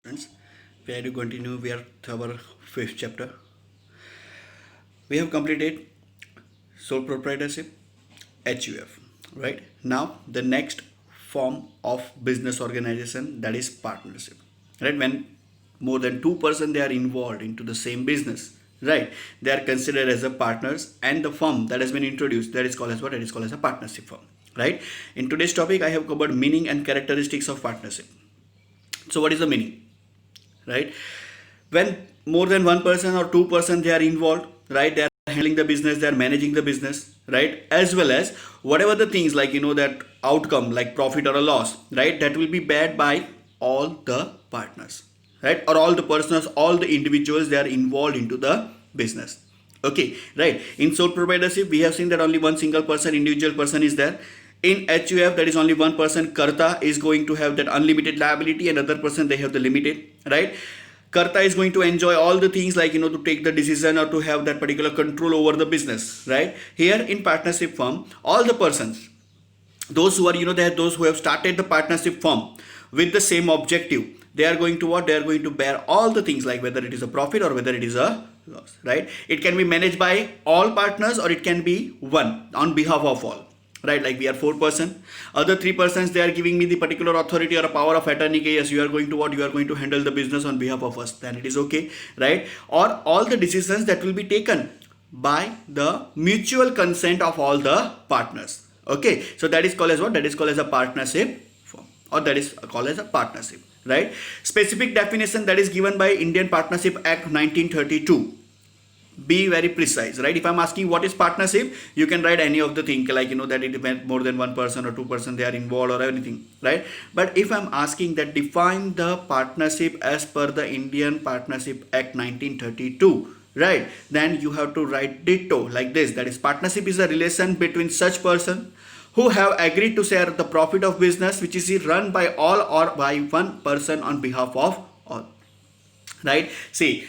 Friends, we are to continue with our fifth chapter. We have completed sole proprietorship, HUF. Right now, the next form of business organization, that is partnership. Right, when more than two-person they are involved into the same business. Right, they are considered as a partners, and the firm that has been introduced, that is called as what? It is called as a partnership firm. Right. In today's topic, I have covered meaning and characteristics of partnership. So, what is the meaning? Right, when more than one person or two-person they are involved, right, they are handling the business, they are managing the business, right, as well as whatever the things, like that outcome like profit or a loss, right, that will be bared by all the partners, right, or all the persons, all the individuals they are involved into the business. Okay, right. In sole proprietorship we have seen that only one single person, individual person is there. In HUF, that is only one person, Karta is going to have that unlimited liability, and other person they have the limited, right. Karta is going to enjoy all the things, like to take the decision or to have that particular control over the business, right. Here in partnership firm, all the persons, those who are they are those who have started the partnership firm with the same objective, they are going to what? They are going to bear all the things, like whether it is a profit or whether it is a loss, right. It can be managed by all partners, or it can be one on behalf of all, right. Like we are four-person, other three persons they are giving me the particular authority or a power of attorney. Yes, you are going to what? You are going to handle the business on behalf of us, then it is okay, right. Or all the decisions that will be taken by the mutual consent of all the partners. Okay, so that is called as what? That is called as a partnership firm, or that is called as a partnership, right. Specific definition that is given by Indian Partnership Act 1932. Be very precise, right. If I'm asking what is partnership, you can write any of the thing, like that it depends more than one person or two-person they are involved or anything, right. But if I'm asking that define the partnership as per the Indian Partnership Act 1932, right, then you have to write ditto like this. That is, partnership is a relation between such person who have agreed to share the profit of business which is run by all or by one person on behalf of all, right. See,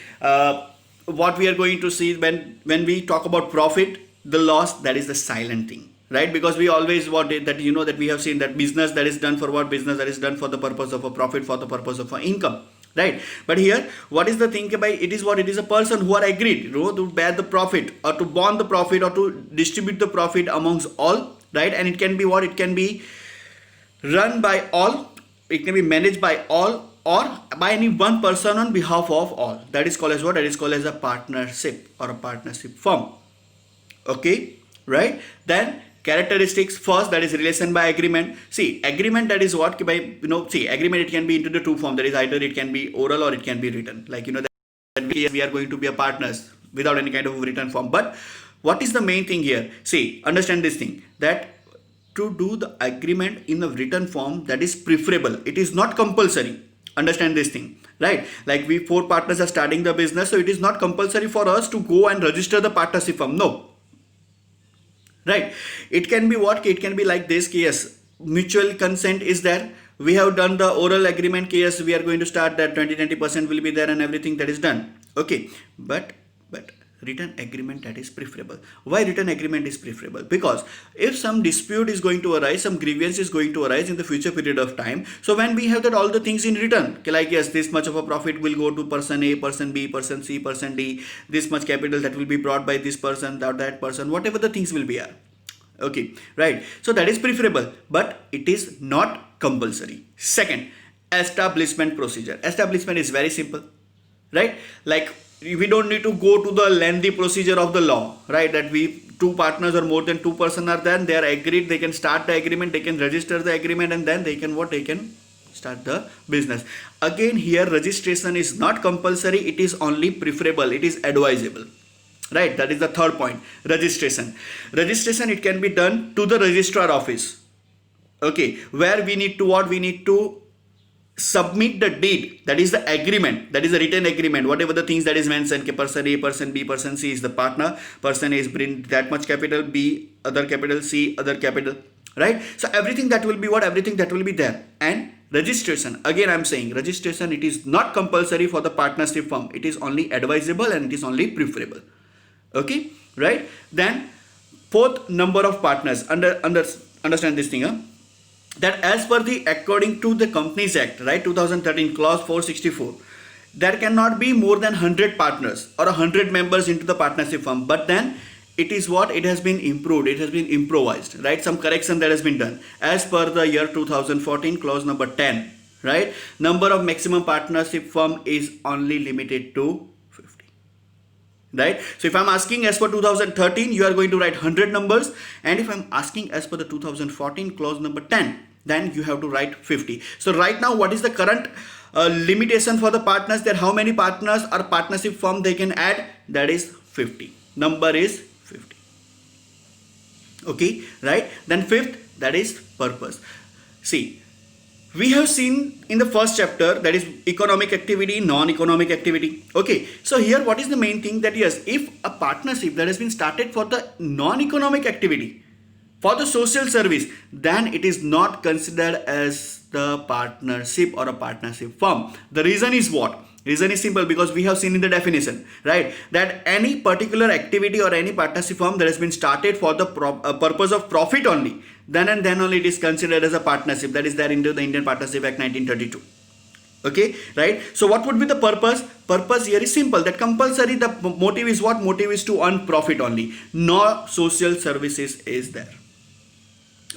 what we are going to see when we talk about profit, the loss, that is the silent thing, right. Because we always what that that we have seen that business that is done for what? Business that is done for the purpose of a profit, for the purpose of a income, right. But here what is the thing by it? Is what? It is a person who are agreed to bear the profit, or to bond the profit, or to distribute the profit amongst all, right. And it can be what? It can be run by all, it can be managed by all, or by any one person on behalf of all. That is called as what? That is called as a partnership or a partnership firm. Okay, right. Then characteristics, first, that is relation by agreement. See, agreement, that is what? By see, agreement, it can be into the two form, that is either it can be oral or it can be written, like that we are going to be a partners without any kind of written form. But what is the main thing here? See, understand this thing, that to do the agreement in the written form, that is preferable, it is not compulsory. Understand this thing, right. Like we four partners are starting the business, so it is not compulsory for us to go and register the partnership firm, no, right. It can be what? It can be like this case, mutual consent is there, we have done the oral agreement case, we are going to start that 20% will be there and everything that is done. Okay, but written agreement, that is preferable. Why written agreement is preferable? Because if some dispute is going to arise, some grievance is going to arise in the future period of time, so when we have that all the things in written, like yes, this much of a profit will go to person A, person B, person C, person D, this much capital that will be brought by this person or that person, whatever the things will be are. Okay, right. So that is preferable, but it is not compulsory. Second, establishment procedure. Establishment is very simple, right. Like we don't need to go to the lengthy procedure of the law, right. That we two partners or more than two person are there, they are agreed, they can start the agreement, they can register the agreement, and then they can what? They can start the business. Again, here registration is not compulsory, it is only preferable, it is advisable, right. That is the third point. Registration, it can be done to the registrar office, okay, where we need to what? We need to submit the deed, that is the agreement, that is a written agreement, whatever the things that is mentioned, person A, person B, person C is the partner, person A is bring that much capital, B other capital, C other capital, right. So everything that will be what? Everything that will be there. And registration, again I'm saying registration, it is not compulsory for the partnership firm, it is only advisable and it is only preferable. Okay, right. Then fourth, number of partners. Understand this thing, huh? that as per the according to the Companies Act, right, 2013 clause 464, there cannot be more than 100 partners or 100 members into the partnership firm. But then it is what it has been improved, it has been improvised, right? Some correction that has been done as per the year 2014 clause number 10, right? Number of maximum partnership firm is only limited to 50. Right? So if I'm asking as per 2013, you are going to write 100 numbers, and if I'm asking as per the 2014 clause number 10, then you have to write 50. So right now, what is the current limitation for the partners, that how many partners or partnership firm they can add? That is 50. Number is 50. Okay, right? Then fifth, that is purpose. See, we have seen in the first chapter, that is economic activity, non-economic activity. Okay, so here what is the main thing, that yes, if a partnership that has been started for the non-economic activity, for the social service, then it is not considered as the partnership or a partnership firm. The reason is what? Reason is simple, because we have seen in the definition, right, that any particular activity or any partnership firm that has been started for the purpose of profit only, then and then only it is considered as a partnership. That is there into the Indian Partnership Act 1932. Okay, right? So what would be the purpose? Purpose here is simple, that compulsory the motive is what? Motive is to earn profit only. No social services is there.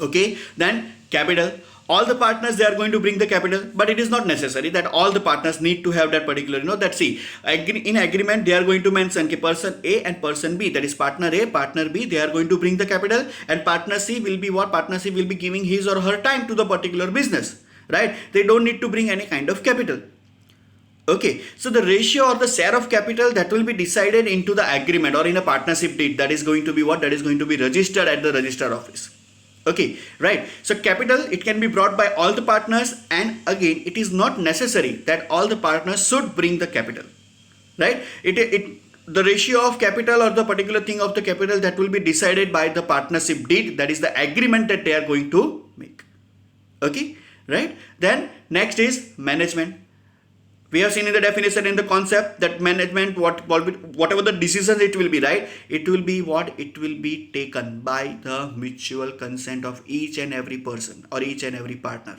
Okay, then capital. All the partners, they are going to bring the capital, but it is not necessary that all the partners need to have that particular, that see, in agreement they are going to mention कि person A and person B, that is partner A, partner B, they are going to bring the capital, and partner C will be what? Partner C will be giving his or her time to the particular business, right? They don't need to bring any kind of capital. Okay, so the ratio or the share of capital, that will be decided into the agreement or in a partnership deed. That is going to be what? That is going to be registered at the registrar office. Okay, right? So capital, it can be brought by all the partners, and again, it is not necessary that all the partners should bring the capital, right? The ratio of capital or the particular thing of the capital, that will be decided by the partnership deed, that is the agreement that they are going to make. Okay, right? Then next is management. We have seen in the definition, in the concept, that management, whatever the decisions it will be, right? It will be what? It will be taken by the mutual consent of each and every person or each and every partner,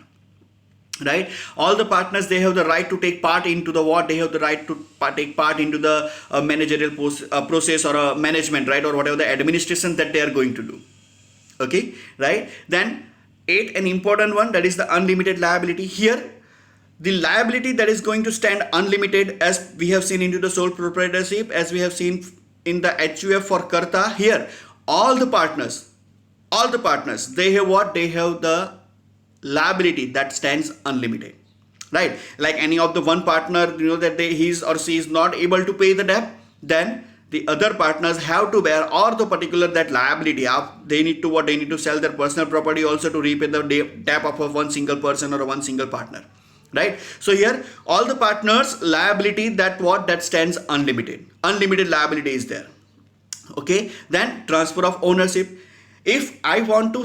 right? All the partners, they have the right to take part into the what? They have the right to take part into the managerial process or management, right? Or whatever the administration that they are going to do. Okay, right? Then 8, an important one, that is the unlimited liability. Here, the liability that is going to stand unlimited, as we have seen into the sole proprietorship, as we have seen in the HUF for Karta. Here, all the partners, they have what? They have the liability that stands unlimited, right? Like any of the one partner, that his or she is not able to pay the debt, then the other partners have to bear or the particular that liability. They need to what? They need to sell their personal property also to repay the debt of one single person or one single partner. Right? So here all the partners liability, that stands unlimited. Unlimited liability is there. Okay, then transfer of ownership. If I want to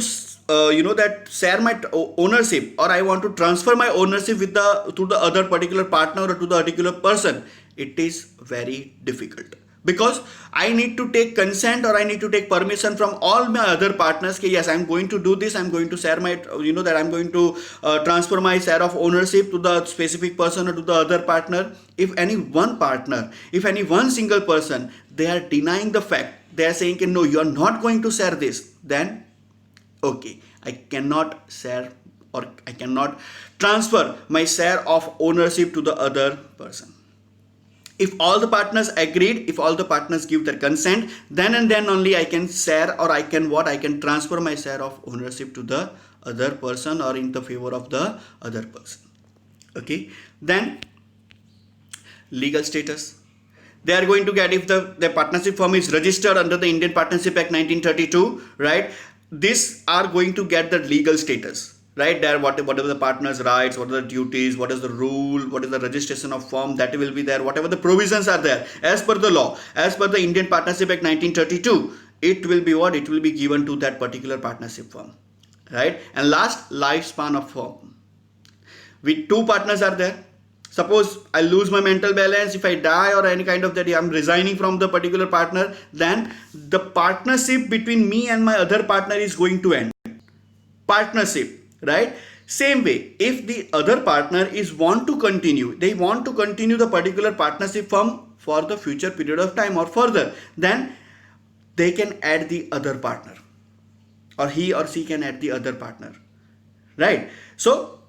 that share my ownership, or I want to transfer my ownership to the other particular partner or to the particular person, it is very difficult, because I need to take consent or I need to take permission from all my other partners. Yes, I'm going to do this. I'm going to share my, that I'm going to transfer my share of ownership to the specific person or to the other partner. If any one partner, if any one single person, they are denying the fact, they are saying, no, you are not going to share this, then okay, I cannot share or I cannot transfer my share of ownership to the other person. If all the partners agreed, if all the partners give their consent, then and then only I can share or I can transfer my share of ownership to the other person or in the favor of the other person. Okay, then legal status. They are going to get, if the partnership firm is registered under the Indian Partnership Act 1932, right? These are going to get the legal status. Right there, whatever the partner's rights, what are the duties, what is the rule, what is the registration of firm, that will be there. Whatever the provisions are there as per the law, as per the Indian Partnership Act 1932, it will be what? It will be given to that particular partnership firm, right? And last, lifespan of firm. With two partners are there. Suppose I lose my mental balance, if I die or any kind of that, I'm resigning from the particular partner, then the partnership between me and my other partner is going to end. Partnership. right? Same way, if the other partner is want to continue, they want to continue the particular partnership firm for the future period of time or further, then they can add the other partner, or he or she can add the other partner, right? So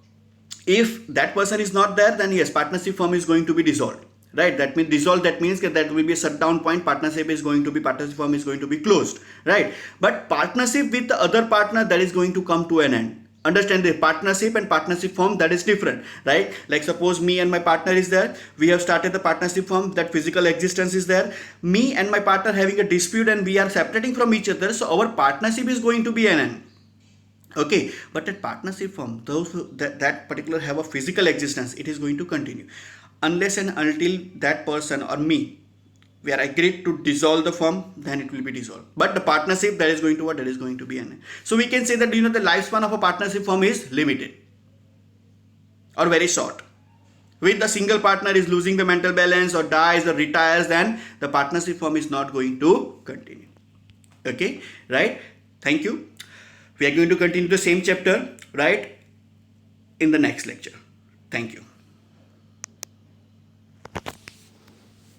if that person is not there, then yes, partnership firm is going to be dissolved, right? That means dissolved, that means that will be a shutdown point, partnership firm is going to be closed, right? But partnership with the other partner, that is going to come to an end. Understand, the partnership and partnership firm, that is different, right? Like suppose me and my partner is there, we have started the partnership firm, that physical existence is there, me and my partner having a dispute and we are separating from each other, so our partnership is going to be an end. Okay, but that partnership firm, those that particular have a physical existence, it is going to continue unless and until that person or me, we are agreed to dissolve the firm, then it will be dissolved. But the partnership, that is going to what, that is going to be an end. So we can say that the lifespan of a partnership firm is limited or very short. With the single partner is losing the mental balance or dies or retires, then the partnership firm is not going to continue. Okay, right? Thank you. We are going to continue the same chapter, right, in the next lecture. Thank you.